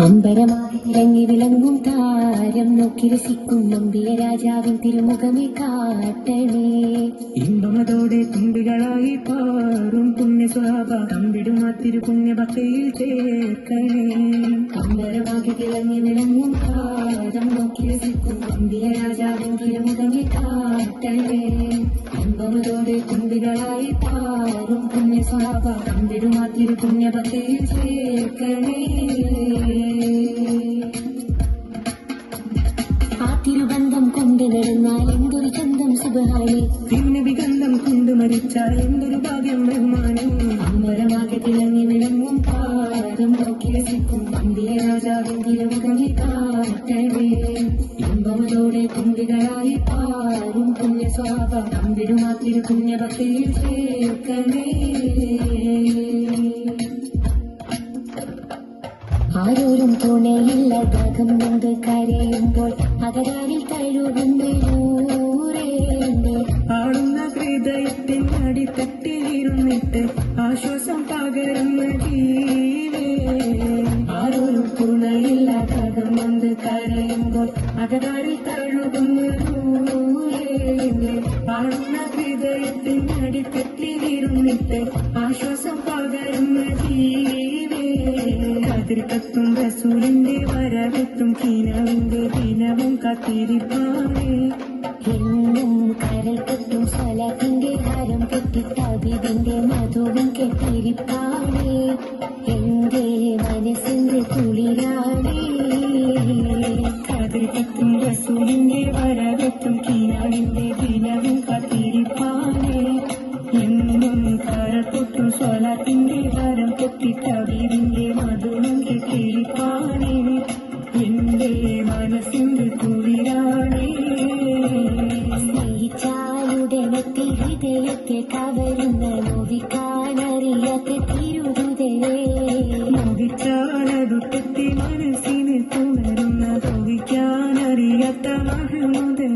അമ്പരമായി ഇറങ്ങി വിളങ്ങും താരം നോക്കി രസിക്കും നമ്പിയ രാജാവിൻ തിരുമുഖമേ കാട്ടണേ. ഇമ്പമതോടെ തുമ്പികളായി പാറും പുണ്യ സ്വഭാവ തമ്പിടും ആ തിരുപുണ്യ ഭക്തിയിൽ ചേർക്കണേ. അമ്പരമായി ഇറങ്ങി വിളങ്ങും താരം നോക്കി രസിക്കും നമ്പിയ രാജാവിൻ തിരുമുഖമേ കാട്ടണേ. ഇമ്പമതോടെ തുമ്പികളായി പാറും പുണ്യ സ്വഭാവ തമ്പിടും ആ തിരുപുണ്യ ഭക്തിയിൽ ചേർക്കണേ. ആ തിരുബന്ധം കൊണ്ട് നടന്നാൽ എന്തൊരു ചന്തം സുബഹാനി, തിരുനബിഗന്ധം കൊണ്ട് മരിച്ചാൽ എന്തൊരു ഭാഗ്യം ബഹുമാനം. അമ്പരമാകെ തിളങ്ങി വിളങ്ങും പാരം നോക്കി രസിക്കും നമ്പിയ രാജാവിൻ തിരുമുഖമേ കാട്ടണേ. ഇമ്പമതോടെ തുമ്പികളായി പാറും പുണ്യ സ്വഭാവ തമ്പിടും ആ തിരുപുണ്യ ഭക്തിയിൽ ചേർക്കണേ. ആരോരും തുണയില്ല ദാഹം കൊണ്ട് കരയുമ്പോൾ അകരാരിൽ തഴുകുന്നൂരേണ്ട്. ആടുന്ന ഹൃദയത്തിൻ അടിത്തട്ടിലിരുന്നിട്ട് ആശ്വാസം പകരുന്ന ജീവേ. ആരോരും തുണയില്ല ദാഹം കൊണ്ട് കരയുമ്പോൾ അകരാരിൽ തഴുകുന്നൂരേണ്ട്. ആടുന്ന ഹൃദയത്തിൻ അടിത്തട്ടിലിരുന്നിട്ട് ആശ്വാസം പകരുന്ന ജീവേ. കതിർക്കത്തും റസൂലിന്റെ വരവെത്തും കീനവിന്റെ ദിനവും കാത്തിരിപ്പാണ്. എന്നും കരൽ കെട്ടും സ്വലാത്തിന്റെ ഹാരം കെട്ടി തബീബിന്റെ മധുവും കെട്ടിരിപ്പാണ്. എന്റെ മനസ്സിന്റെ കുളിരാണ്. കതിർക്കത്തും റസൂലിന്റെ വരവെത്തും കീനവിന്റെ ദിനവും കാത്തിരിപ്പാണ്. എന്നും കരൽ കെട്ടും സ്വലാത്തിന്റെ ഹാരം കെട്ടി തബീബിന്റെ മധുവും കെട്ടിരിപ്പാണ്. എന്റെ മനസ്സിന്റെ കുളിരാണ്. സ്നേഹിച്ചാലുടനെത്തി ഹൃദയത്തെ കവരുന്ന നോവിക്കാനറിയാത്ത തിരുഹൃദയേ. മോഹിച്ചാലതൊട്ടെത്തി മനസ്സിനെ പുണരുന്ന തോവിക്കാനറിയാത്ത മഹമുദേ.